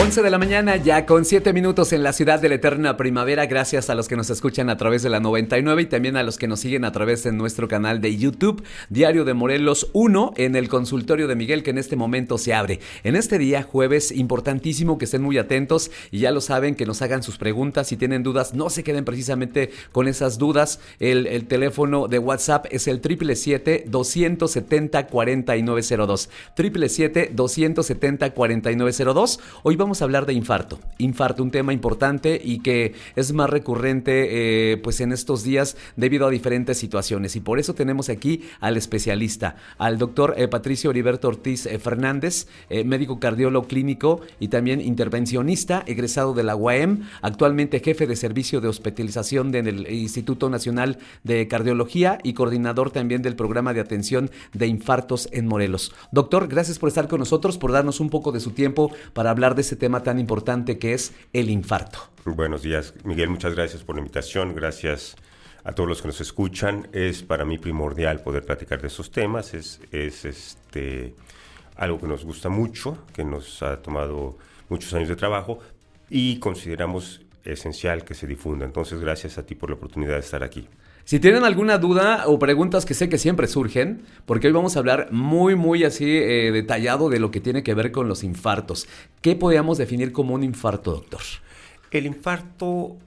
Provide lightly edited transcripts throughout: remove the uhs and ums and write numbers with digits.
11 de la mañana, ya con 7 minutos en la ciudad de la eterna primavera. Gracias a los que nos escuchan a través de la 99 y también a los que nos siguen a través de nuestro canal de YouTube, Diario de Morelos 1, en el consultorio de Miguel, que en este momento se abre. En este día, jueves, importantísimo que estén muy atentos y ya lo saben, que nos hagan sus preguntas. Si tienen dudas, no se queden precisamente con esas dudas. El teléfono de WhatsApp es el 777-270-4902. 777-270-4902. Hoy vamos a hablar de infarto. Infarto, un tema importante y que es más recurrente pues en estos días debido a diferentes situaciones. Y por eso tenemos aquí al especialista, al doctor Patricio Heriberto Ortiz Fernández, médico cardiólogo clínico y también intervencionista, egresado de la UAM, actualmente jefe de servicio de hospitalización del Instituto Nacional de Cardiología y coordinador también del programa de atención de infartos en Morelos. Doctor, gracias por estar con nosotros, por darnos un poco de su tiempo para hablar de ese tema tan importante que es el infarto. Buenos días, Miguel, muchas gracias por la invitación, gracias a todos los que nos escuchan. Es para mí primordial poder platicar de esos temas, es algo que nos gusta mucho, que nos ha tomado muchos años de trabajo y consideramos esencial que se difunda. Entonces, gracias a ti por la oportunidad de estar aquí. Si tienen alguna duda o preguntas, que sé que siempre surgen, porque hoy vamos a hablar muy así detallado de lo que tiene que ver con los infartos. ¿Qué podríamos definir como un infarto, doctor? El infarto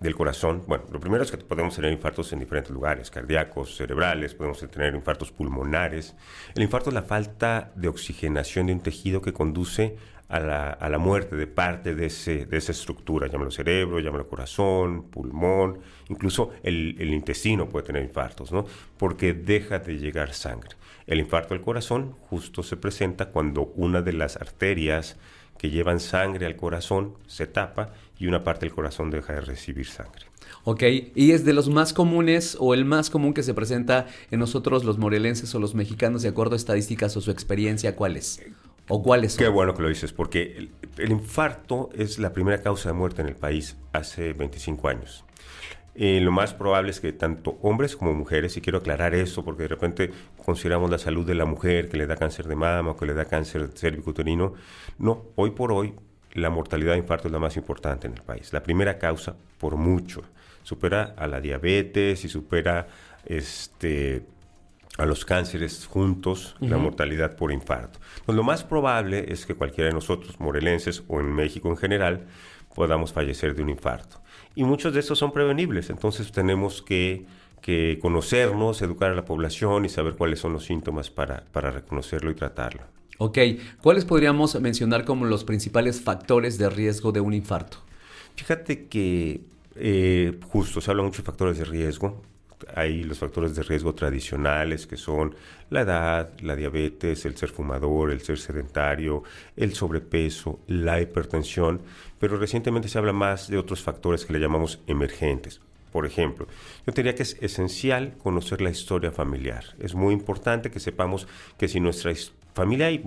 del corazón, bueno, lo primero es que podemos tener infartos en diferentes lugares, cardíacos, cerebrales, podemos tener infartos pulmonares. El infarto es la falta de oxigenación de un tejido que conduce a la muerte de parte de esa estructura, llámalo cerebro, llámalo corazón, pulmón, incluso el intestino puede tener infartos, ¿no? Porque deja de llegar sangre. El infarto del corazón justo se presenta cuando una de las arterias que llevan sangre al corazón se tapa y una parte del corazón deja de recibir sangre. Ok, ¿y es de los más comunes o el más común que se presenta en nosotros los morelenses o los mexicanos de acuerdo a estadísticas o su experiencia? ¿Cuál es? ¿O cuáles son? Qué bueno que lo dices, porque el infarto es la primera causa de muerte en el país hace 25 años. Lo más probable es que tanto hombres como mujeres, y quiero aclarar eso porque de repente consideramos la salud de la mujer que le da cáncer de mama o que le da cáncer cérvico-uterino. No, hoy por hoy la mortalidad de infarto es la más importante en el país. La primera causa, por mucho, supera a la diabetes y supera a los cánceres juntos, la mortalidad por infarto. Entonces, lo más probable es que cualquiera de nosotros, morelenses o en México en general, podamos fallecer de un infarto. Y muchos de estos son prevenibles, entonces tenemos que conocernos, educar a la población y saber cuáles son los síntomas para reconocerlo y tratarlo. Ok, ¿cuáles podríamos mencionar como los principales factores de riesgo de un infarto? Fíjate que justo se habla mucho de factores de riesgo. Hay los factores de riesgo tradicionales que son la edad, la diabetes, el ser fumador, el ser sedentario, el sobrepeso, la hipertensión, pero recientemente se habla más de otros factores que le llamamos emergentes. Por ejemplo, yo diría que es esencial conocer la historia familiar. Es muy importante que sepamos que si nuestra familia hay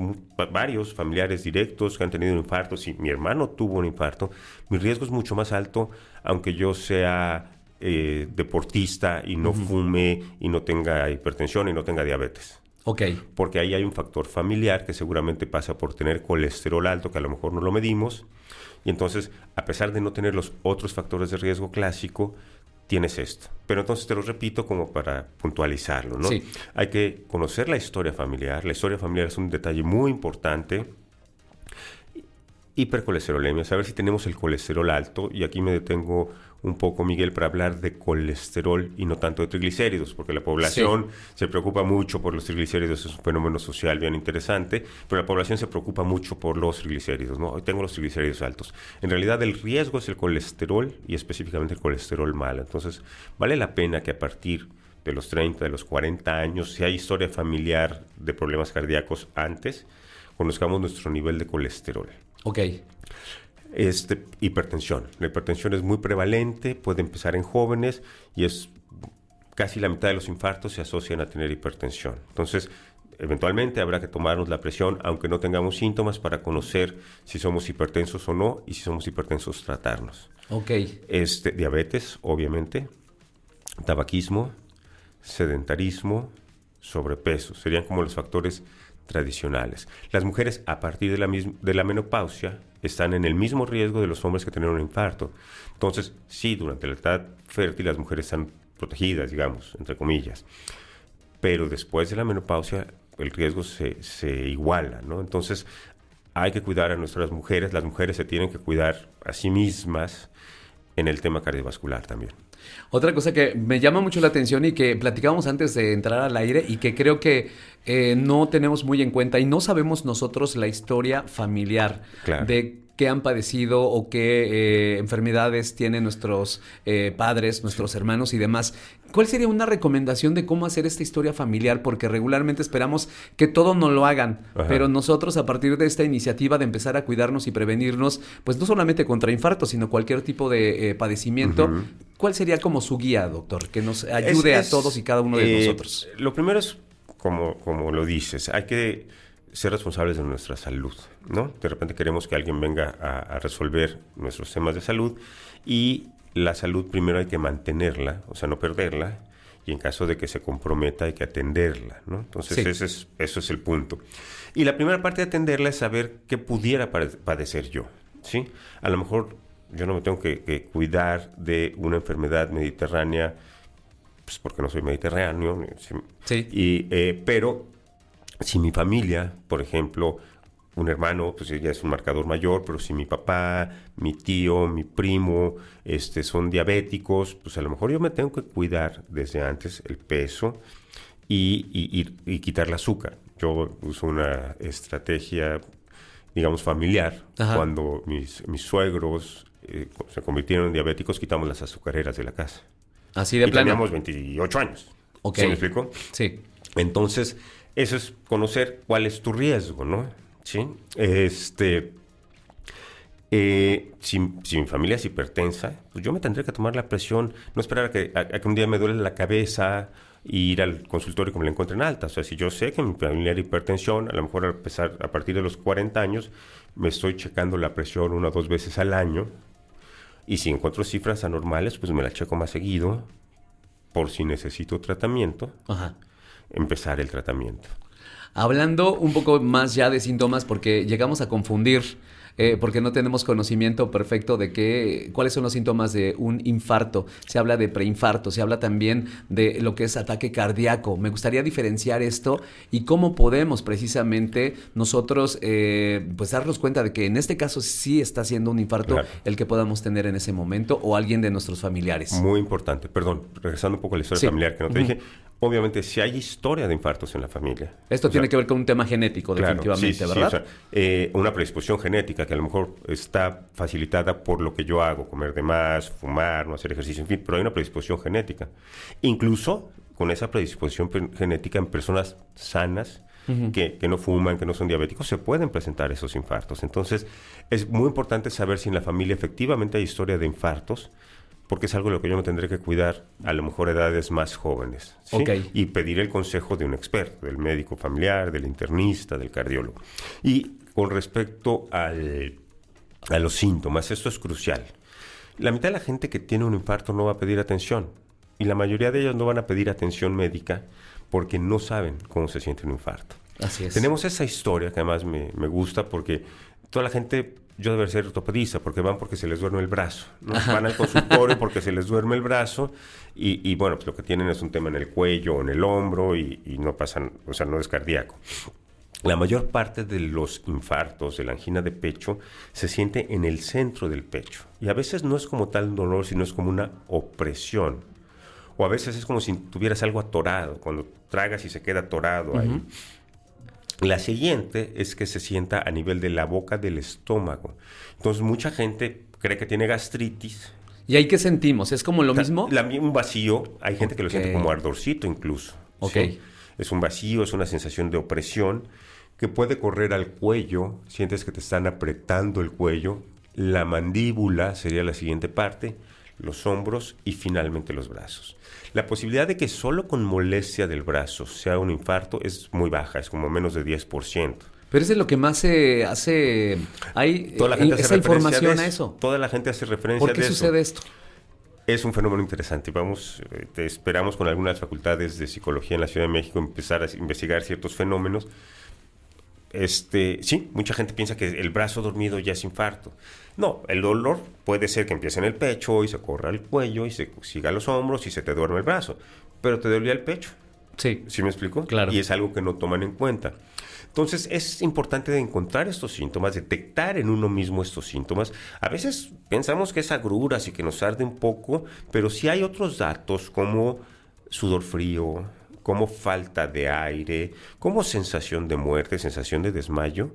varios familiares directos que han tenido un infarto, si mi hermano tuvo un infarto, mi riesgo es mucho más alto, aunque yo sea deportista y no fume y no tenga hipertensión y no tenga diabetes. Ok. Porque ahí hay un factor familiar que seguramente pasa por tener colesterol alto, que a lo mejor no lo medimos, y entonces, a pesar de no tener los otros factores de riesgo clásico, tienes esto. Pero entonces te lo repito como para puntualizarlo, ¿no? Sí. Hay que conocer la historia familiar. La historia familiar es un detalle muy importante. Hipercolesterolemia, saber si tenemos el colesterol alto, y aquí me detengo un poco, Miguel, para hablar de colesterol y no tanto de triglicéridos, porque la población se preocupa mucho por los triglicéridos, es un fenómeno social bien interesante, pero la población se preocupa mucho por los triglicéridos, ¿no? Hoy tengo los triglicéridos altos. En realidad el riesgo es el colesterol y específicamente el colesterol malo. Entonces, vale la pena que a partir de los 30, de los 40 años, si hay historia familiar de problemas cardíacos antes, conozcamos nuestro nivel de colesterol. Ok. Hipertensión. La hipertensión es muy prevalente, puede empezar en jóvenes y es casi la mitad de los infartos se asocian a tener hipertensión. Entonces, eventualmente habrá que tomarnos la presión, aunque no tengamos síntomas, para conocer si somos hipertensos o no, y si somos hipertensos, tratarnos. Ok. Diabetes, obviamente, tabaquismo, sedentarismo, sobrepeso. Serían como los factores tradicionales. Las mujeres a partir de la menopausia están en el mismo riesgo de los hombres que tener un infarto. Entonces, sí, durante la edad fértil las mujeres están protegidas, digamos, entre comillas. Pero después de la menopausia el riesgo se iguala, ¿no? Entonces, hay que cuidar a nuestras mujeres. Las mujeres se tienen que cuidar a sí mismas en el tema cardiovascular también. Otra cosa que me llama mucho la atención y que platicábamos antes de entrar al aire y que creo que no tenemos muy en cuenta y no sabemos nosotros la historia familiar de qué han padecido o qué enfermedades tienen nuestros padres, nuestros hermanos y demás. ¿Cuál sería una recomendación de cómo hacer esta historia familiar? Porque regularmente esperamos que todo nos lo hagan, pero nosotros a partir de esta iniciativa de empezar a cuidarnos y prevenirnos, pues no solamente contra infartos, sino cualquier tipo de padecimiento, ¿cuál sería como su guía, doctor? Que nos ayude a todos y cada uno de nosotros. Lo primero es, como lo dices, hay que ser responsables de nuestra salud, ¿no? De repente queremos que alguien venga a resolver nuestros temas de salud y la salud primero hay que mantenerla, o sea, no perderla, y en caso de que se comprometa hay que atenderla, ¿no? Entonces, eso es el punto. Y la primera parte de atenderla es saber qué pudiera padecer yo, ¿sí? A lo mejor yo no me tengo que cuidar de una enfermedad mediterránea, pues porque no soy mediterráneo, pero si mi familia, por ejemplo, un hermano, pues ya es un marcador mayor, pero si mi papá, mi tío, mi primo, son diabéticos, pues a lo mejor yo me tengo que cuidar desde antes el peso y quitar el azúcar. Yo uso una estrategia, digamos, familiar. Cuando mis suegros se convirtieron en diabéticos, quitamos las azucareras de la casa. Así de plano. Teníamos 28 años. Okay. ¿Sí me explico? Sí. Entonces, eso es conocer cuál es tu riesgo, ¿no? Sí. Si mi familia es hipertensa, pues yo me tendré que tomar la presión, no esperar a que un día me duele la cabeza e ir al consultorio que me la encuentren alta. O sea, si yo sé que mi familia era hipertensión, a lo mejor a partir de los 40 años me estoy checando la presión 1 o 2 veces al año. Y si encuentro cifras anormales, pues me la checo más seguido por si necesito tratamiento. Empezar el tratamiento. Hablando un poco más ya de síntomas, porque llegamos a confundir, porque no tenemos conocimiento perfecto de cuáles son los síntomas de un infarto. Se habla de preinfarto, se habla también de lo que es ataque cardíaco. Me gustaría diferenciar esto y cómo podemos precisamente nosotros pues darnos cuenta de que en este caso sí está siendo un infarto el que podamos tener en ese momento o alguien de nuestros familiares. Muy importante. Perdón, regresando un poco a la historia familiar que no te dije. Obviamente, si hay historia de infartos en la familia. Esto tiene que ver con un tema genético, definitivamente, ¿verdad? Sí, una predisposición genética que a lo mejor está facilitada por lo que yo hago, comer de más, fumar, no hacer ejercicio, en fin, pero hay una predisposición genética. Incluso con esa predisposición genética en personas sanas, que no fuman, que no son diabéticos, se pueden presentar esos infartos. Entonces, es muy importante saber si en la familia efectivamente hay historia de infartos, porque es algo de lo que yo me tendré que cuidar a lo mejor a edades más jóvenes. ¿Sí? Y pedir el consejo de un experto, del médico familiar, del internista, del cardiólogo. Y con respecto a los síntomas, esto es crucial. La mitad de la gente que tiene un infarto no va a pedir atención. Y la mayoría de ellos no van a pedir atención médica porque no saben cómo se siente un infarto. Así es. Tenemos esa historia que además me gusta porque toda la gente... Yo debería ser ortopedista porque se les duerme el brazo, ¿no? Van al consultorio porque se les duerme el brazo y bueno, pues lo que tienen es un tema en el cuello o en el hombro y no pasan, o sea, no es cardíaco. La mayor parte de los infartos, de la angina de pecho, se siente en el centro del pecho. Y a veces no es como tal dolor, sino es como una opresión. O a veces es como si tuvieras algo atorado, cuando tragas y se queda atorado ahí. La siguiente es que se sienta a nivel de la boca del estómago. Entonces, mucha gente cree que tiene gastritis. ¿Y ahí qué sentimos? ¿Es como lo mismo? Un vacío. Hay gente que lo siente como ardorcito incluso. ¿Sí? Es un vacío, es una sensación de opresión que puede correr al cuello. Sientes que te están apretando el cuello. La mandíbula sería la siguiente parte. Los hombros y finalmente los brazos. La posibilidad de que solo con molestia del brazo sea un infarto es muy baja, es como menos de 10%. Pero eso es lo que más se hace... Hay toda la gente hace esa información a eso. Toda la gente hace referencia a eso. ¿Por qué sucede esto? Es un fenómeno interesante. Te esperamos con algunas facultades de psicología en la Ciudad de México empezar a investigar ciertos fenómenos. Sí, mucha gente piensa que el brazo dormido ya es infarto. No, el dolor puede ser que empiece en el pecho y se corra el cuello y se siga a los hombros y se te duerme el brazo, pero te dolía el pecho. Sí. ¿Sí me explico? Claro. Y es algo que no toman en cuenta. Entonces, es importante encontrar estos síntomas, detectar en uno mismo estos síntomas. A veces pensamos que es agruras y que nos arde un poco, pero si hay otros datos como sudor frío, como falta de aire, como sensación de muerte, sensación de desmayo,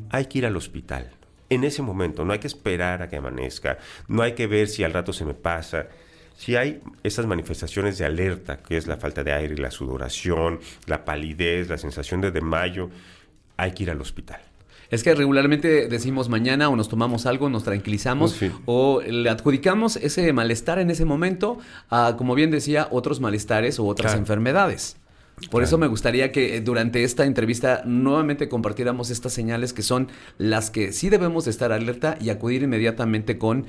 hay que ir al hospital. En ese momento, no hay que esperar a que amanezca, no hay que ver si al rato se me pasa. Si hay estas manifestaciones de alerta, que es la falta de aire, la sudoración, la palidez, la sensación de desmayo, hay que ir al hospital. Es que regularmente decimos mañana o nos tomamos algo, nos tranquilizamos o le adjudicamos ese malestar en ese momento a, como bien decía, otros malestares o otras enfermedades. Por eso me gustaría que durante esta entrevista nuevamente compartiéramos estas señales que son las que sí debemos de estar alerta y acudir inmediatamente con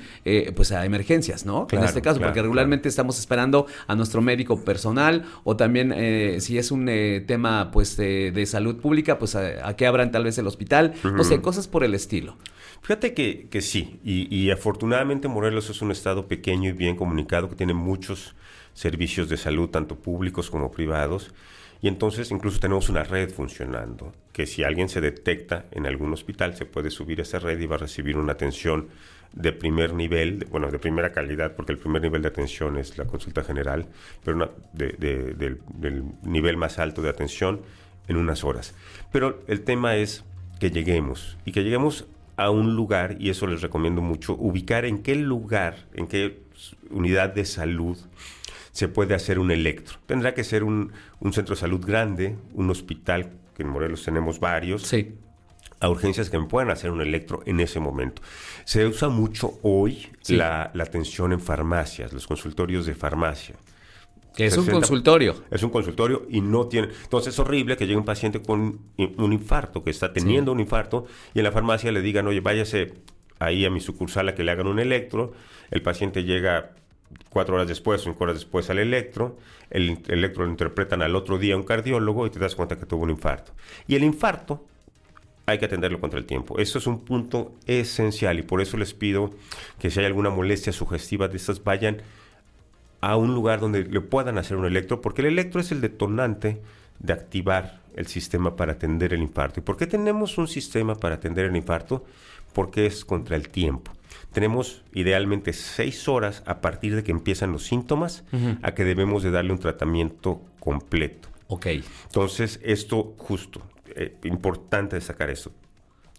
pues a emergencias, ¿no? En este caso, porque regularmente estamos esperando a nuestro médico personal o también si es un tema pues de salud pública, pues a que abran tal vez el hospital, no sé, cosas por el estilo. Fíjate que sí, y afortunadamente Morelos es un estado pequeño y bien comunicado que tiene muchos servicios de salud, tanto públicos como privados. Y entonces incluso tenemos una red funcionando, que si alguien se detecta en algún hospital, se puede subir a esa red y va a recibir una atención de primer nivel, de primera calidad, porque el primer nivel de atención es la consulta general, pero del nivel más alto de atención en unas horas. Pero el tema es que lleguemos, y que lleguemos a un lugar, y eso les recomiendo mucho, ubicar en qué lugar, en qué unidad de salud se puede hacer un electro. Tendrá que ser un centro de salud grande, un hospital, que en Morelos tenemos varios, sí, a urgencias que me puedan hacer un electro en ese momento. Se usa mucho hoy la atención en farmacias, los consultorios de farmacia. Que es un consultorio. Es un consultorio y no tiene... Entonces es horrible que llegue un paciente con un infarto, que está teniendo un infarto, y en la farmacia le digan, oye, váyase ahí a mi sucursal a que le hagan un electro. El paciente llega 4 horas después, 5 horas después al electro. El electro lo interpretan al otro día a un cardiólogo y te das cuenta que tuvo un infarto. Y el infarto hay que atenderlo contra el tiempo. Eso es un punto esencial y por eso les pido que si hay alguna molestia sugestiva de estas, vayan a un lugar donde le puedan hacer un electro, porque el electro es el detonante de activar el sistema para atender el infarto. ¿Y por qué tenemos un sistema para atender el infarto? Porque es contra el tiempo. Tenemos idealmente 6 horas a partir de que empiezan los síntomas a que debemos de darle un tratamiento completo. Ok. Entonces, esto justo, importante destacar esto.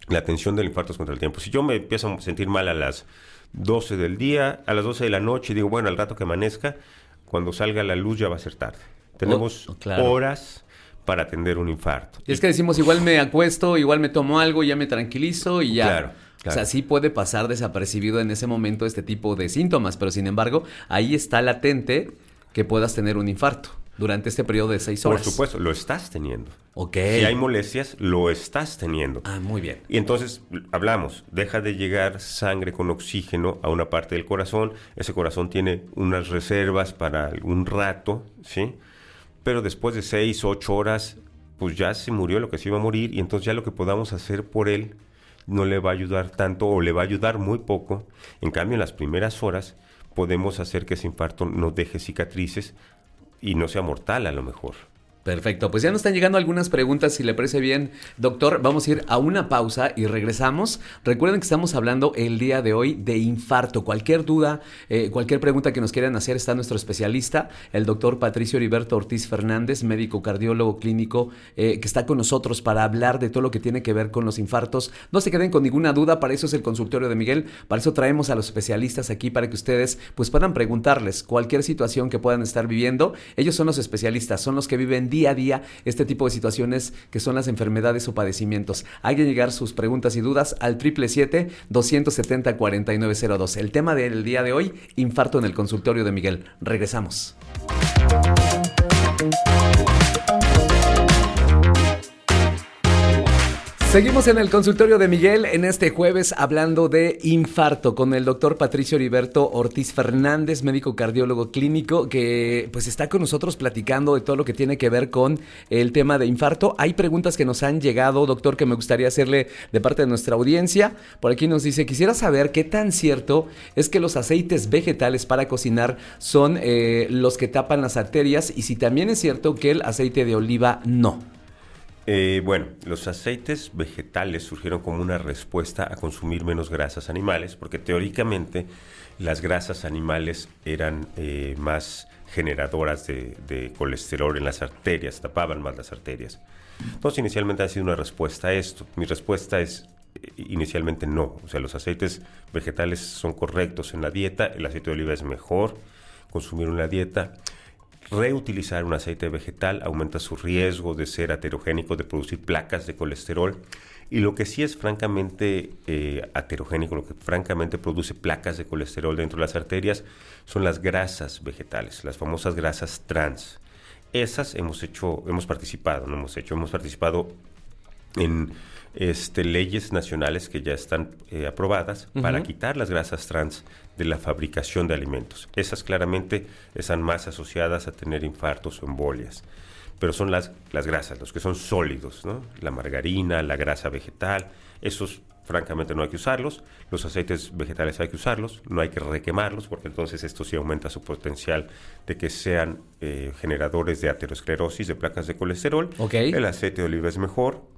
La atención del infarto es contra el tiempo. Si yo me empiezo a sentir mal a las 12 del día, a las 12 de la noche, digo, bueno, al rato que amanezca, cuando salga la luz ya va a ser tarde. Tenemos horas para atender un infarto. Y es que decimos, igual me acuesto, igual me tomo algo, ya me tranquilizo y ya. Claro. O sea, sí puede pasar desapercibido en ese momento este tipo de síntomas, pero sin embargo, ahí está latente que puedas tener un infarto durante este periodo de 6 horas. Por supuesto, lo estás teniendo. Ok. Si hay molestias, lo estás teniendo. Ah, muy bien. Y entonces, hablamos, deja de llegar sangre con oxígeno a una parte del corazón. Ese corazón tiene unas reservas para algún rato, ¿sí? Pero después de 6, 8 horas, pues ya se murió lo que se iba a morir y entonces ya lo que podamos hacer por él no le va a ayudar tanto o le va a ayudar muy poco. En cambio, en las primeras horas podemos hacer que ese infarto no deje cicatrices y no sea mortal a lo mejor. Perfecto, pues ya nos están llegando algunas preguntas, si le parece bien, doctor, vamos a ir a una pausa y regresamos. Recuerden que estamos hablando el día de hoy de infarto. Cualquier duda, cualquier pregunta que nos quieran hacer, está nuestro especialista, el doctor Patricio Heriberto Ortiz Fernández, médico cardiólogo clínico, que está con nosotros para hablar de todo lo que tiene que ver con los infartos. No se queden con ninguna duda, para eso es el consultorio de Miguel, para eso traemos a los especialistas aquí, para que ustedes pues puedan preguntarles cualquier situación que puedan estar viviendo. Ellos son los especialistas, son los que viven día a día este tipo de situaciones que son las enfermedades o padecimientos. Hay que llegar sus preguntas y dudas al 777-270-4902. El tema del día de hoy, infarto en el consultorio de Miguel. Regresamos. Seguimos en el consultorio de Miguel en este jueves hablando de infarto con el doctor Patricio Heriberto Ortiz Fernández, médico cardiólogo clínico, que pues está con nosotros platicando de todo lo que tiene que ver con el tema de infarto. Hay preguntas que nos han llegado, doctor, que me gustaría hacerle de parte de nuestra audiencia. Por aquí nos dice, quisiera saber qué tan cierto es que los aceites vegetales para cocinar son los que tapan las arterias y si también es cierto que el aceite de oliva no. Bueno, los aceites vegetales surgieron como una respuesta a consumir menos grasas animales, porque teóricamente las grasas animales eran más generadoras de colesterol en las arterias, tapaban más las arterias. Entonces, inicialmente ha sido una respuesta a esto. Mi respuesta es inicialmente no. O sea, los aceites vegetales son correctos en la dieta, el aceite de oliva es mejor consumir en la dieta. Reutilizar un aceite vegetal aumenta su riesgo de ser aterogénico, de producir placas de colesterol. Y lo que sí es francamente aterogénico, lo que francamente produce placas de colesterol dentro de las arterias, son las grasas vegetales, las famosas grasas trans. Esas hemos participado en leyes nacionales que ya están aprobadas para quitar las grasas trans de la fabricación de alimentos. Esas claramente están más asociadas a tener infartos o embolias. Pero son las grasas, los que son sólidos, ¿no? La margarina, la grasa vegetal, esos francamente no hay que usarlos. Los aceites vegetales hay que usarlos, no hay que requemarlos, porque entonces esto sí aumenta su potencial de que sean generadores de aterosclerosis, de placas de colesterol. Okay. El aceite de oliva es mejor.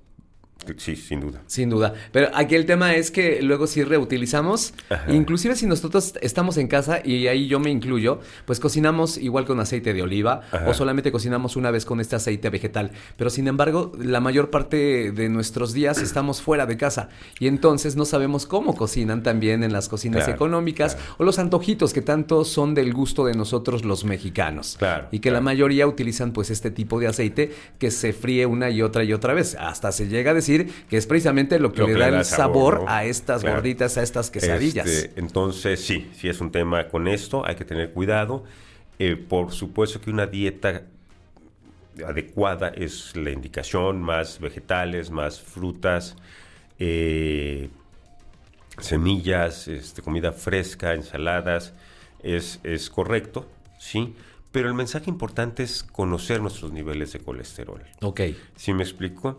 Sí, sin duda. Sin duda. Pero aquí el tema es que luego sí reutilizamos. Ajá. Inclusive si nosotros estamos en casa, y ahí yo me incluyo, pues cocinamos igual con aceite de oliva. Ajá. O solamente cocinamos una vez con este aceite vegetal. Pero sin embargo, la mayor parte de nuestros días estamos fuera de casa. Y entonces no sabemos cómo cocinan también en las cocinas económicas. O los antojitos que tanto son del gusto de nosotros los mexicanos. Claro. Y que la mayoría utilizan pues este tipo de aceite que se fríe una y otra vez. Hasta se llega a decir que es precisamente lo que le da el sabor, ¿no? A estas gorditas, a estas quesadillas. Entonces, sí es un tema con esto, hay que tener cuidado. Por supuesto que una dieta adecuada es la indicación, más vegetales, más frutas, semillas, comida fresca, ensaladas, es correcto, sí. Pero el mensaje importante es conocer nuestros niveles de colesterol. Ok. ¿Sí me explico?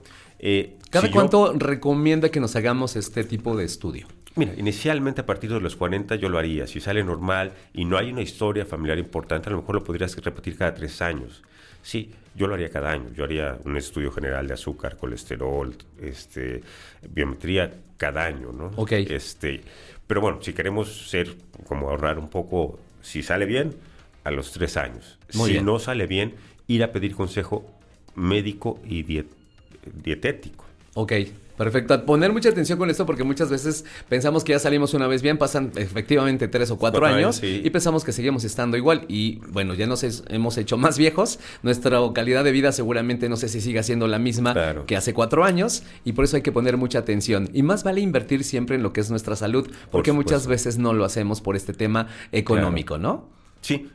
¿Cada cuánto recomienda que nos hagamos este tipo de estudio? Mira, inicialmente a partir de los 40 yo lo haría. Si sale normal y no hay una historia familiar importante, a lo mejor lo podrías repetir cada 3 años. Sí, yo lo haría cada año. Yo haría un estudio general de azúcar, colesterol, biometría cada año, ¿no? Ok. Pero bueno, si queremos ahorrar un poco, si sale bien, a los 3 años. Muy bien. No sale bien, ir a pedir consejo médico y dietético. Ok, perfecto. Poner mucha atención con esto porque muchas veces pensamos que ya salimos una vez bien, pasan efectivamente 3 o 4 años sí. Y pensamos que seguimos estando igual. Y bueno, ya nos hemos hecho más viejos. Nuestra calidad de vida seguramente no sé si siga siendo la misma que hace 4 años. Y por eso hay que poner mucha atención. Y más vale invertir siempre en lo que es nuestra salud, porque muchas veces no lo hacemos por este tema económico, ¿no? Sí.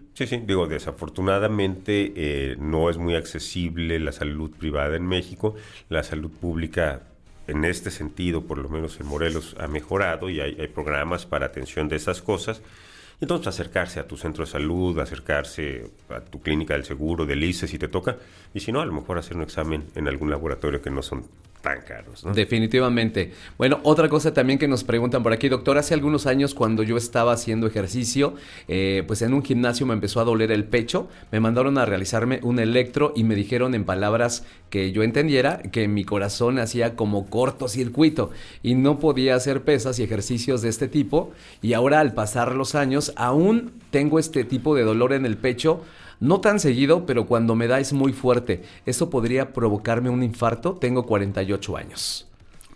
Digo, desafortunadamente no es muy accesible la salud privada en México. La salud pública, en este sentido, por lo menos en Morelos, ha mejorado y hay programas para atención de esas cosas. Entonces, acercarse a tu centro de salud, acercarse a tu clínica del seguro, del ISSSTE, si te toca. Y si no, a lo mejor hacer un examen en algún laboratorio que no son tan caros, ¿no? Definitivamente. Bueno, otra cosa también que nos preguntan por aquí, doctor, hace algunos años cuando yo estaba haciendo ejercicio, pues en un gimnasio me empezó a doler el pecho, me mandaron a realizarme un electro y me dijeron en palabras que yo entendiera que mi corazón hacía como cortocircuito y no podía hacer pesas y ejercicios de este tipo, y ahora al pasar los años aún tengo este tipo de dolor en el pecho. No tan seguido, pero cuando me da es muy fuerte. ¿Eso podría provocarme un infarto? Tengo 48 años.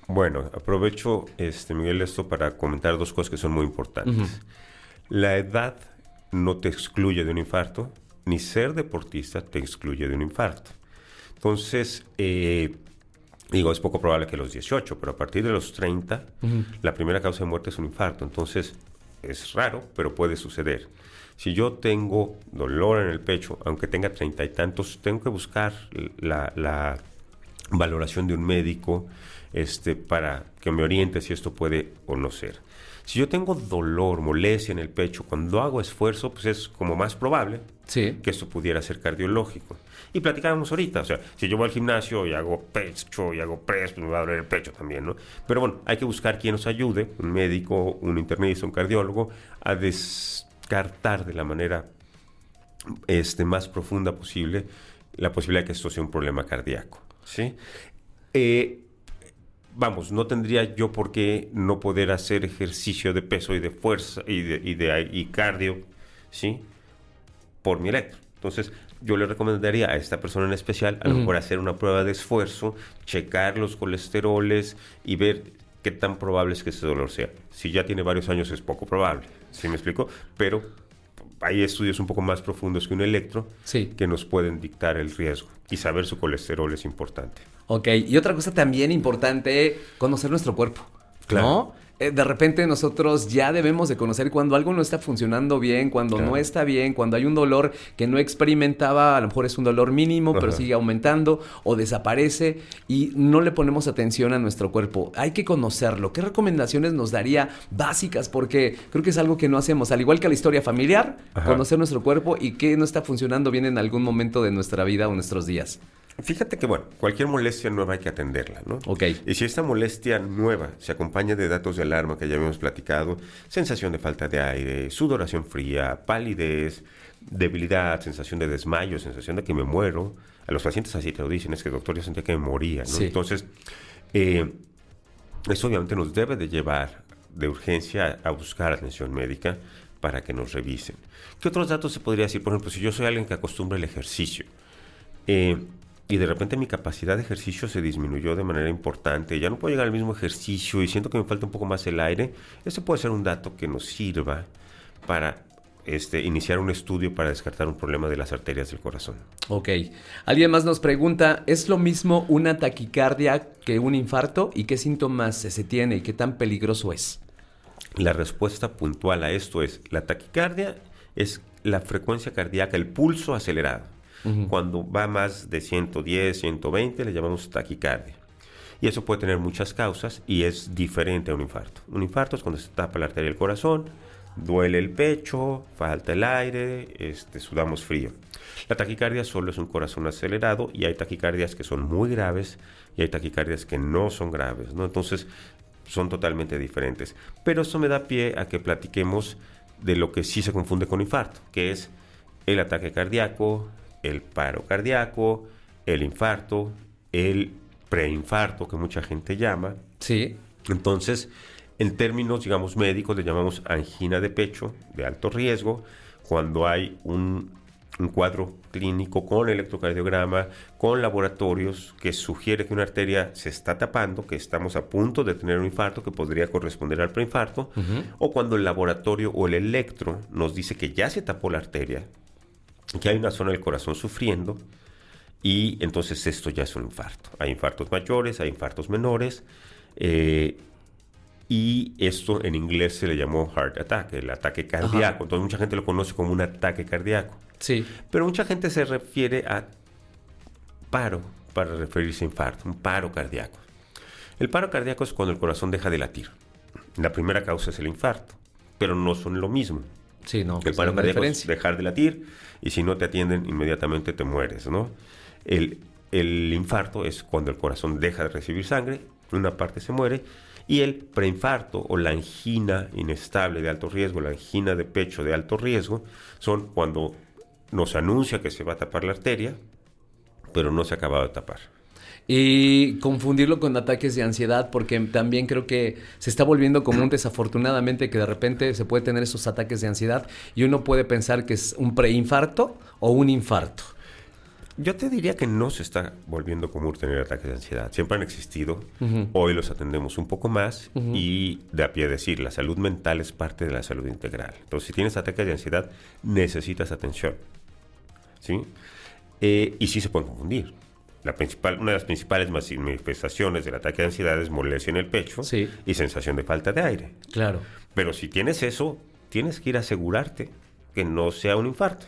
Bueno, aprovecho, Miguel, esto para comentar 2 cosas que son muy importantes. Uh-huh. La edad no te excluye de un infarto, ni ser deportista te excluye de un infarto. Entonces, es poco probable que a los 18, pero a partir de los 30, uh-huh. La primera causa de muerte es un infarto. Entonces, es raro, pero puede suceder. Si yo tengo dolor en el pecho, aunque tenga 30 y tantos, tengo que buscar la valoración de un médico. para que me oriente si esto puede o no ser. Si yo tengo dolor, molestia en el pecho, cuando hago esfuerzo, pues es como más probable que esto pudiera ser cardiológico. Y platicábamos ahorita, o sea, si yo voy al gimnasio y hago pecho y hago press, pues me va a doler el pecho también, ¿no? Pero bueno, hay que buscar quien nos ayude, un médico, un internista, un cardiólogo, a descartar de la manera más profunda posible la posibilidad de que esto sea un problema cardíaco, ¿sí? Vamos, no tendría yo por qué no poder hacer ejercicio de peso y de fuerza y cardio, ¿sí? Por mi electro. Entonces, yo le recomendaría a esta persona en especial a lo mejor hacer una prueba de esfuerzo, checar los colesteroles y ver qué tan probable es que ese dolor sea. Si ya tiene varios años es poco probable, ¿sí me explico? Pero hay estudios un poco más profundos que un electro que nos pueden dictar el riesgo, y saber su colesterol es importante. Ok, y otra cosa también importante, conocer nuestro cuerpo, claro, ¿no? De repente nosotros ya debemos de conocer cuando algo no está funcionando bien, cuando no está bien, cuando hay un dolor que no experimentaba, a lo mejor es un dolor mínimo, pero sigue aumentando o desaparece y no le ponemos atención a nuestro cuerpo. Hay que conocerlo. ¿Qué recomendaciones nos daría básicas? Porque creo que es algo que no hacemos. Al igual que la historia familiar, conocer nuestro cuerpo y qué no está funcionando bien en algún momento de nuestra vida o nuestros días. Fíjate que, bueno, cualquier molestia nueva hay que atenderla, ¿no? Ok. Y si esta molestia nueva se acompaña de datos de alarma que ya habíamos platicado, sensación de falta de aire, sudoración fría, palidez, debilidad, sensación de desmayo, sensación de que me muero, a los pacientes así te lo dicen, es que doctor, yo sentía que me moría, ¿no? Entonces, eso obviamente nos debe de llevar de urgencia a buscar atención médica para que nos revisen. ¿Qué otros datos se podría decir? Por ejemplo, si yo soy alguien que acostumbra el ejercicio, y de repente mi capacidad de ejercicio se disminuyó de manera importante, ya no puedo llegar al mismo ejercicio y siento que me falta un poco más el aire, ese puede ser un dato que nos sirva para iniciar un estudio para descartar un problema de las arterias del corazón. Ok. Alguien más nos pregunta, ¿es lo mismo una taquicardia que un infarto? ¿Y qué síntomas se tiene y qué tan peligroso es? La respuesta puntual a esto es, la taquicardia es la frecuencia cardíaca, el pulso acelerado. Cuando va más de 110, 120, le llamamos taquicardia. Y eso puede tener muchas causas y es diferente a un infarto. Un infarto es cuando se tapa la arteria del corazón, duele el pecho, falta el aire, sudamos frío. La taquicardia solo es un corazón acelerado y hay taquicardias que son muy graves y hay taquicardias que no son graves, ¿no? Entonces, son totalmente diferentes. Pero eso me da pie a que platiquemos de lo que sí se confunde con infarto, que es el ataque cardíaco, el paro cardíaco, el infarto, el preinfarto, que mucha gente llama. Sí. Entonces, en términos, digamos, médicos, le llamamos angina de pecho de alto riesgo, cuando hay un cuadro clínico con electrocardiograma, con laboratorios que sugiere que una arteria se está tapando, que estamos a punto de tener un infarto que podría corresponder al preinfarto, o cuando el laboratorio o el electro nos dice que ya se tapó la arteria, que hay una zona del corazón sufriendo y entonces esto ya es un infarto. Hay infartos mayores, hay infartos menores y esto en inglés se le llamó heart attack, el ataque cardíaco. Entonces mucha gente lo conoce como un ataque cardíaco. Sí. Pero mucha gente se refiere a paro para referirse a infarto, un paro cardíaco. El paro cardíaco es cuando el corazón deja de latir. La primera causa es el infarto, pero no son lo mismo. Sí, no. El paro cardíaco es dejar de latir y si no te atienden inmediatamente te mueres, ¿no? El infarto es cuando el corazón deja de recibir sangre, una parte se muere, y el preinfarto o la angina inestable de alto riesgo, la angina de pecho de alto riesgo, son cuando nos anuncia que se va a tapar la arteria, pero no se ha acabado de tapar. Y confundirlo con ataques de ansiedad, porque también creo que se está volviendo común, desafortunadamente, que de repente se puede tener esos ataques de ansiedad y uno puede pensar que es un preinfarto o un infarto. Yo te diría que no se está volviendo común tener ataques de ansiedad. Siempre han existido. Hoy los atendemos un poco más y de a pie decir, la salud mental es parte de la salud integral. Entonces, si tienes ataques de ansiedad, necesitas atención, ¿sí? Y sí se pueden confundir. Una de las principales manifestaciones del ataque de ansiedad es molestia en el pecho y sensación de falta de aire. Claro. Pero si tienes eso, tienes que ir a asegurarte que no sea un infarto.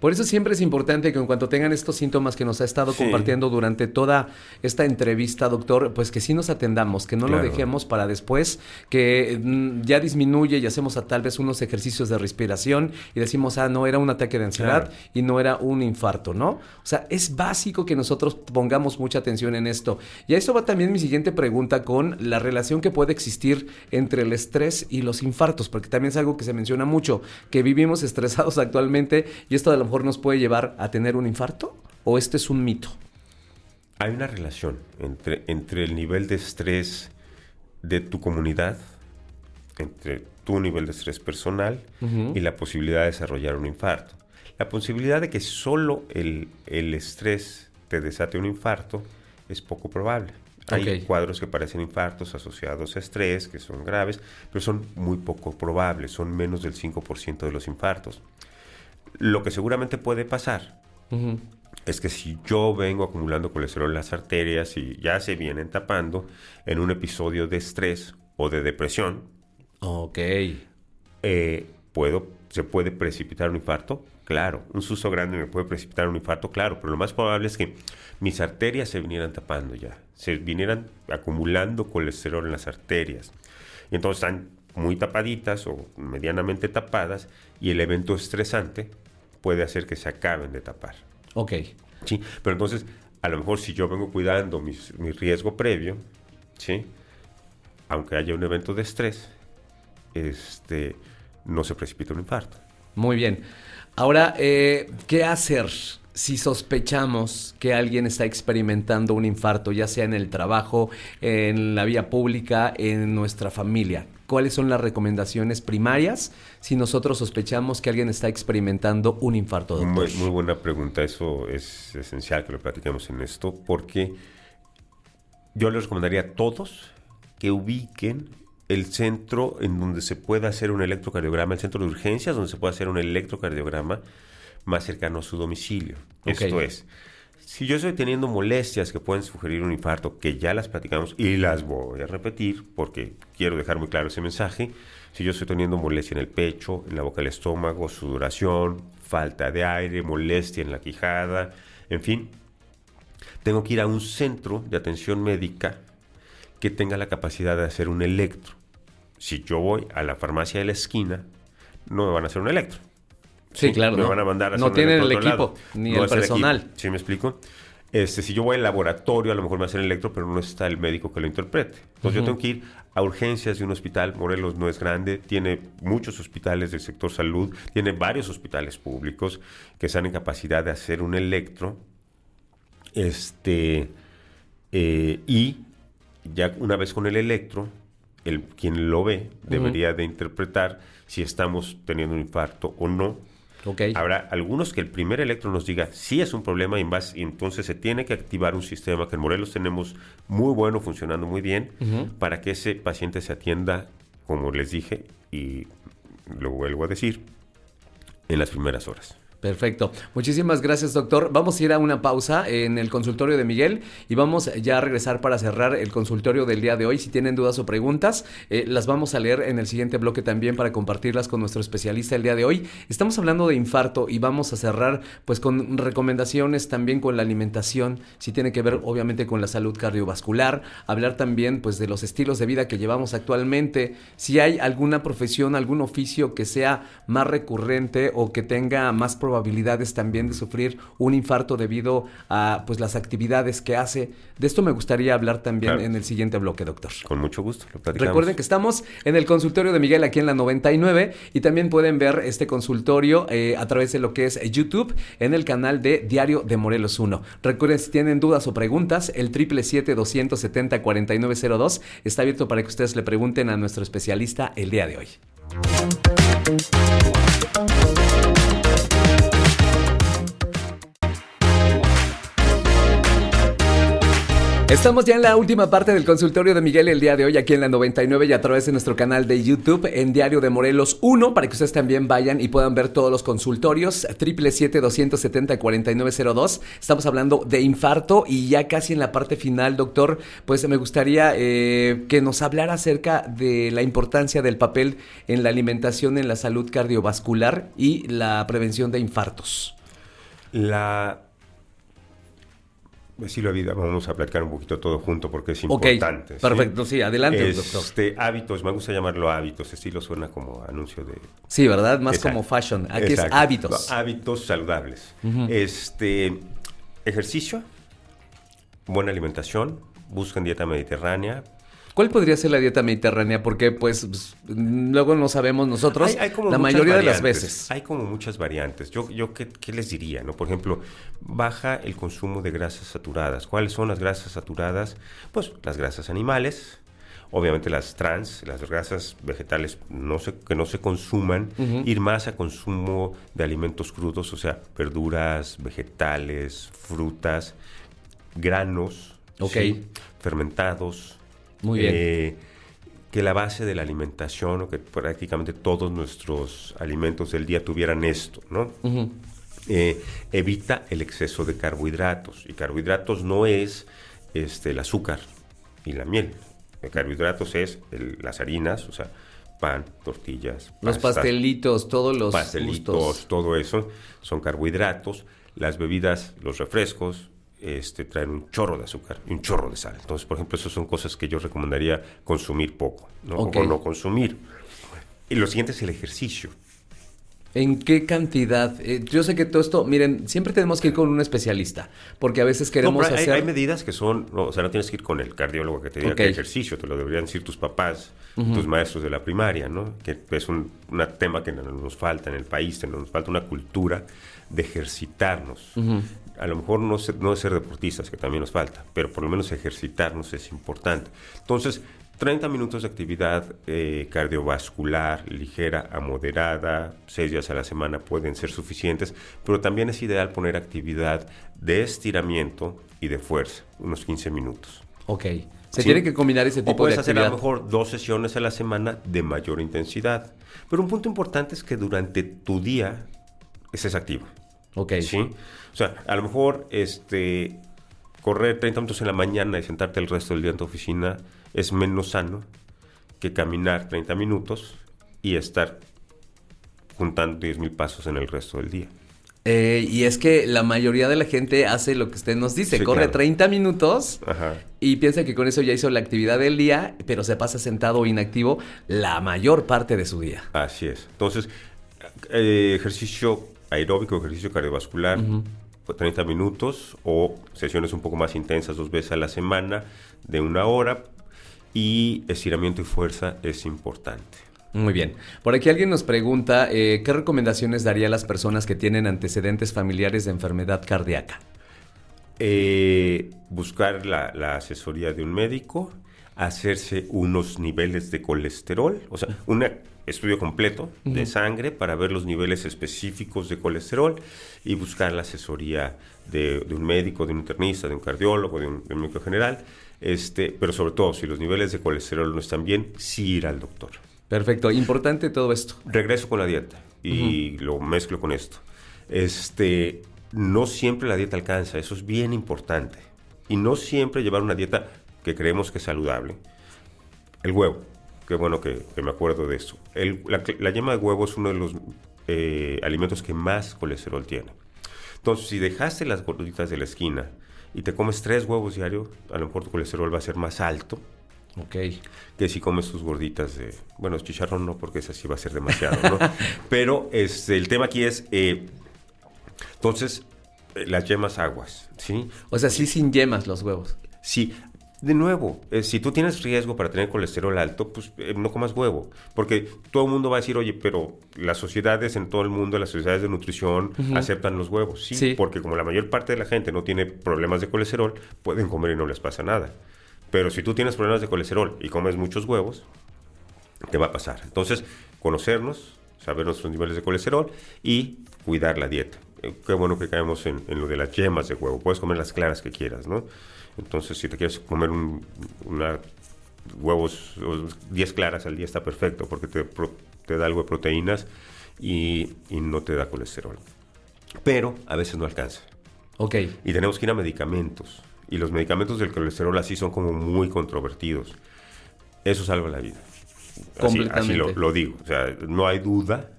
Por eso siempre es importante que en cuanto tengan estos síntomas que nos ha estado compartiendo durante toda esta entrevista, doctor, pues que sí nos atendamos, que no lo dejemos para después, que ya disminuye y hacemos tal vez unos ejercicios de respiración y decimos, no, era un ataque de ansiedad y no era un infarto, ¿no? O sea, es básico que nosotros pongamos mucha atención en esto. Y a eso va también mi siguiente pregunta con la relación que puede existir entre el estrés y los infartos, porque también es algo que se menciona mucho, que vivimos estresados actualmente y esto a lo mejor nos puede llevar a tener un infarto, ¿o este es un mito? Hay una relación entre el nivel de estrés de tu comunidad, entre tu nivel de estrés personal y la posibilidad de desarrollar un infarto. La posibilidad de que solo el estrés te desate un infarto es poco probable. Hay cuadros que parecen infartos asociados a estrés, que son graves, pero son muy poco probables, son menos del 5% de los infartos. Lo que seguramente puede pasar es que si yo vengo acumulando colesterol en las arterias y ya se vienen tapando en un episodio de estrés o de depresión, ¿se puede precipitar un infarto? Claro. Un susto grande me puede precipitar un infarto, claro, pero lo más probable es que mis arterias se vinieran tapando ya, se vinieran acumulando colesterol en las arterias. Y entonces están muy tapaditas o medianamente tapadas y el evento estresante puede hacer que se acaben de tapar. Sí, pero entonces, a lo mejor si yo vengo cuidando mi riesgo previo, ¿sí? Aunque haya un evento de estrés, no se precipita un infarto. Muy bien. Ahora, ¿qué hacer si sospechamos que alguien está experimentando un infarto, ya sea en el trabajo, en la vía pública, en nuestra familia? ¿Cuáles son las recomendaciones primarias si nosotros sospechamos que alguien está experimentando un infarto, doctor? Muy buena pregunta. Eso es esencial que lo platiquemos en esto, porque yo les recomendaría a todos que ubiquen el centro en donde se pueda hacer un electrocardiograma, el centro de urgencias donde se pueda hacer un electrocardiograma más cercano a su domicilio. Esto es, si yo estoy teniendo molestias que pueden sugerir un infarto, que ya las platicamos y las voy a repetir porque quiero dejar muy claro ese mensaje. Si yo estoy teniendo molestia en el pecho, en la boca del estómago, sudoración, falta de aire, molestia en la quijada, en fin, tengo que ir a un centro de atención médica que tenga la capacidad de hacer un electro. Si yo voy a la farmacia de la esquina, no me van a hacer un electro. Sí, claro. Me van a mandar a hacer no un tienen el electro equipo, ni el personal. ¿Sí me explico? Si yo voy al laboratorio, a lo mejor me hacen el electro, pero no está el médico que lo interprete. Entonces yo tengo que ir a urgencias de un hospital. Morelos no es grande, tiene muchos hospitales del sector salud, tiene varios hospitales públicos que están en capacidad de hacer un electro. Y ya una vez con el electro, quien lo ve debería de interpretar si estamos teniendo un infarto o no. Habrá algunos que el primer electro nos diga sí es un problema y entonces se tiene que activar un sistema que en Morelos tenemos muy bueno, funcionando muy bien, para que ese paciente se atienda, como les dije, y lo vuelvo a decir, en las primeras horas. Perfecto. Muchísimas gracias, doctor. Vamos a ir a una pausa en el consultorio de Miguel y vamos ya a regresar para cerrar el consultorio del día de hoy. Si tienen dudas o preguntas, las vamos a leer en el siguiente bloque también para compartirlas con nuestro especialista el día de hoy. Estamos hablando de infarto y vamos a cerrar pues con recomendaciones también con la alimentación, si tiene que ver obviamente con la salud cardiovascular, hablar también pues de los estilos de vida que llevamos actualmente, si hay alguna profesión, algún oficio que sea más recurrente o que tenga más probabilidades también de sufrir un infarto debido a pues las actividades que hace. De esto me gustaría hablar también en el siguiente bloque, doctor. Con mucho gusto, lo platicamos. Recuerden que estamos en el consultorio de Miguel aquí en la 99 y también pueden ver este consultorio a través de lo que es YouTube en el canal de Diario de Morelos 1. Recuerden, si tienen dudas o preguntas, el 777-270-4902 está abierto para que ustedes le pregunten a nuestro especialista el día de hoy. Estamos ya en la última parte del consultorio de Miguel el día de hoy aquí en la 99 y a través de nuestro canal de YouTube en Diario de Morelos 1 para que ustedes también vayan y puedan ver todos los consultorios. 777-270-4902. Estamos hablando de infarto y ya casi en la parte final, doctor, pues me gustaría que nos hablara acerca de la importancia del papel en la alimentación en la salud cardiovascular y la prevención de infartos. Estilo de vida, vamos a platicar un poquito todo junto porque es Ok, importante. perfecto, sí, adelante, doctor. Hábitos, me gusta llamarlo hábitos, estilo suena como anuncio de... Sí, ¿verdad? Más Exacto. como fashion. Aquí es Exacto. hábitos. No, hábitos saludables. Ejercicio, buena alimentación, buscan dieta mediterránea. ¿Cuál podría ser la dieta mediterránea? Porque, pues, luego no sabemos nosotros Hay como la muchas mayoría de las variantes. veces. Hay como muchas variantes. Yo ¿qué les diría? ¿No? Por ejemplo, baja el consumo de grasas saturadas. ¿Cuáles son las grasas saturadas? Pues las grasas animales, obviamente las trans, las grasas vegetales que no se consuman, ir más a consumo de alimentos crudos, o sea, verduras, vegetales, frutas, granos, Ok. ¿sí? Fermentados. Muy bien. Que la base de la alimentación o que prácticamente todos nuestros alimentos del día tuvieran esto, ¿no? Evita el exceso de carbohidratos. Y carbohidratos no es el azúcar y la miel. Carbohidratos es las harinas, o sea, pan, tortillas, Los pastas, pastelitos, todos los pastelitos, gustos. todo eso son carbohidratos. Las bebidas, los refrescos, traen un chorro de azúcar y un chorro de sal. Entonces, por ejemplo, esas son cosas que yo recomendaría consumir poco, ¿no? Ok. O no consumir. Y lo siguiente es el ejercicio. ¿En qué cantidad? Yo sé que todo esto, miren, siempre tenemos que ir con un especialista, porque a veces queremos No, pero hacer... hay medidas que son, no, o sea, no tienes que ir con el cardiólogo que te diga Ok. qué ejercicio, te lo deberían decir tus papás, tus maestros de la primaria, ¿no? Que es un tema que nos falta en el país, nos falta una cultura de ejercitarnos. A lo mejor no de ser deportistas, que también nos falta, pero por lo menos ejercitarnos es importante. Entonces, 30 minutos de actividad cardiovascular ligera a moderada, 6 días a la semana pueden ser suficientes, pero también es ideal poner actividad de estiramiento y de fuerza, unos 15 minutos. Ok. Se ¿Sí? tiene que combinar ese O tipo de puedes hacer a actividad. lo mejor 2 sesiones a la semana de mayor intensidad. Pero un punto importante es que durante tu día estés activo. Ok. ¿Sí? O sea, a lo mejor correr 30 minutos en la mañana y sentarte el resto del día en tu oficina es menos sano que caminar 30 minutos y estar juntando 10,000 pasos en el resto del día. Y es que la mayoría de la gente hace lo que usted nos dice, Sí, corre claro. 30 minutos Ajá. y piensa que con eso ya hizo la actividad del día, pero se pasa sentado o inactivo la mayor parte de su día. Así es. Entonces, ejercicio aeróbico, ejercicio cardiovascular, 30 minutos o sesiones un poco más intensas 2 veces a la semana de 1 hora, y estiramiento y fuerza es importante. Muy bien. Por aquí alguien nos pregunta, ¿qué recomendaciones daría a las personas que tienen antecedentes familiares de enfermedad cardíaca? Buscar la asesoría de un médico, hacerse unos niveles de colesterol, o sea, un estudio completo de sangre para ver los niveles específicos de colesterol y buscar la asesoría de un médico, de un internista, de un cardiólogo, de un médico general, pero sobre todo, si los niveles de colesterol no están bien, sí ir al doctor. Perfecto, importante todo esto. Regreso con la dieta y lo mezclo con esto. No siempre la dieta alcanza, eso es bien importante. Y no siempre llevar una dieta que creemos que es saludable. El huevo, qué bueno que me acuerdo de eso. La yema de huevo es uno de los alimentos que más colesterol tiene. Entonces, si dejaste las gorditas de la esquina y te comes 3 huevos diarios, a lo mejor tu colesterol va a ser más alto. Ok. Que si comes tus gorditas de... Bueno, chicharrón no, porque esa sí va a ser demasiado, ¿no? Pero el tema aquí es... entonces, las yemas aguas, ¿sí? O sea, sí sin yemas los huevos. Sí, de nuevo, si tú tienes riesgo para tener colesterol alto, pues no comas huevo. Porque todo el mundo va a decir, oye, pero las sociedades en todo el mundo, las sociedades de nutrición, aceptan los huevos. Sí, Sí. porque como la mayor parte de la gente no tiene problemas de colesterol, pueden comer y no les pasa nada. Pero si tú tienes problemas de colesterol y comes muchos huevos, te va a pasar. Entonces, conocernos, saber nuestros niveles de colesterol y cuidar la dieta. Qué bueno que caemos en lo de las yemas de huevo. Puedes comer las claras que quieras, ¿no? Entonces, si te quieres comer huevos, 10 claras al día está perfecto porque te da algo de proteínas y no te da colesterol. Pero a veces no alcanza. Ok. Y tenemos que ir a medicamentos. Y los medicamentos del colesterol así son como muy controvertidos. Eso salva la vida. Así Completamente. lo digo. O sea, no hay duda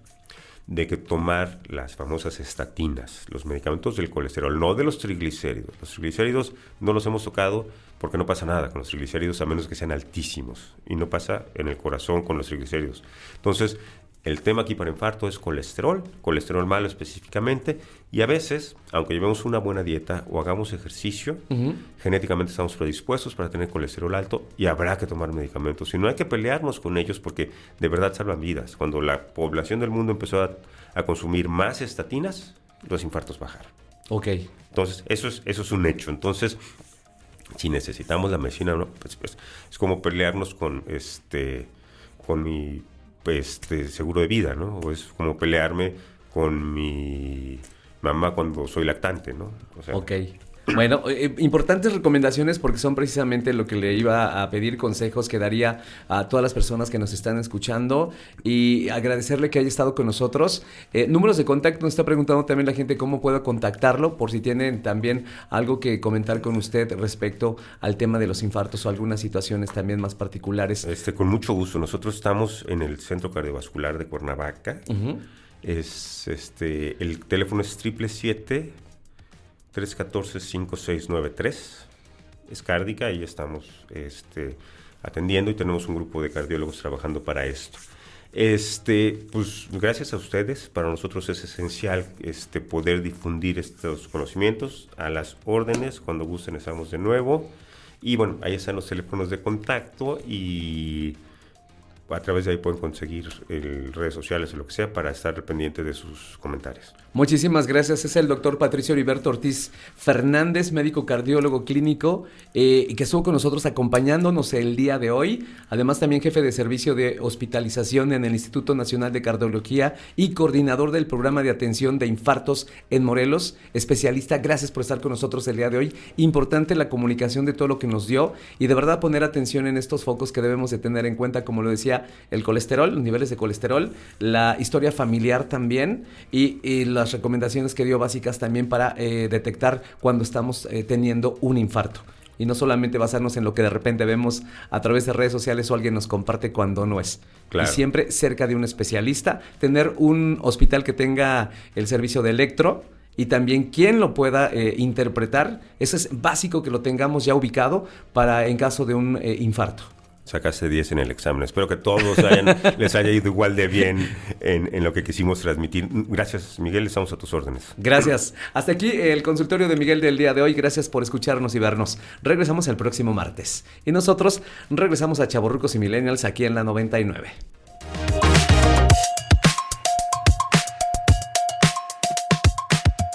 de que tomar las famosas estatinas, los medicamentos del colesterol, no de los triglicéridos. Los triglicéridos no los hemos tocado porque no pasa nada con los triglicéridos a menos que sean altísimos, y no pasa en el corazón con los triglicéridos. Entonces, el tema aquí para infarto es colesterol malo específicamente, y a veces, aunque llevemos una buena dieta o hagamos ejercicio, genéticamente estamos predispuestos para tener colesterol alto y habrá que tomar medicamentos. Y no hay que pelearnos con ellos porque de verdad salvan vidas. Cuando la población del mundo empezó a consumir más estatinas, los infartos bajaron. Ok. Entonces, eso es un hecho. Entonces, si necesitamos la medicina, ¿no? Pues, es como pelearnos con mi seguro de vida, ¿no? O es como pelearme con mi mamá cuando soy lactante, ¿no? O sea, ok. Bueno, importantes recomendaciones porque son precisamente lo que le iba a pedir, consejos que daría a todas las personas que nos están escuchando, y agradecerle que haya estado con nosotros. Números de contacto, nos está preguntando también la gente cómo puedo contactarlo, por si tienen también algo que comentar con usted respecto al tema de los infartos o algunas situaciones también más particulares. Con mucho gusto. Nosotros estamos en el Centro Cardiovascular de Cuernavaca. Uh-huh. El teléfono es 777-314-5693. Es Cárdica, y estamos atendiendo, y tenemos un grupo de cardiólogos trabajando para esto. Pues gracias a ustedes. Para nosotros es esencial poder difundir estos conocimientos. A las órdenes, cuando gusten estamos de nuevo. Y bueno, ahí están los teléfonos de contacto, y a través de ahí pueden conseguir redes sociales o lo que sea para estar pendiente de sus comentarios. Muchísimas gracias. Es el doctor Patricio Heriberto Ortiz Fernández, médico cardiólogo clínico, que estuvo con nosotros acompañándonos el día de hoy. Además, también jefe de servicio de hospitalización en el Instituto Nacional de Cardiología y coordinador del programa de atención de infartos en Morelos, especialista. Gracias por estar con nosotros el día de hoy. Importante la comunicación de todo lo que nos dio, y de verdad poner atención en estos focos que debemos de tener en cuenta, como lo decía, el colesterol, los niveles de colesterol, la historia familiar también, y las recomendaciones que dio básicas también para detectar cuando estamos teniendo un infarto. Y no solamente basarnos en lo que de repente vemos a través de redes sociales o alguien nos comparte cuando no es. Claro. Y siempre cerca de un especialista, tener un hospital que tenga el servicio de electro, y también quien lo pueda interpretar. Eso es básico, que lo tengamos ya ubicado para en caso de un infarto. Sacaste 10 en el examen. Espero que todos les haya ido igual de bien en lo que quisimos transmitir. Gracias, Miguel. Estamos a tus órdenes. Gracias. Hasta aquí el consultorio de Miguel del día de hoy. Gracias por escucharnos y vernos. Regresamos el próximo martes. Y nosotros regresamos a Chavorrucos y Millennials aquí en la 99.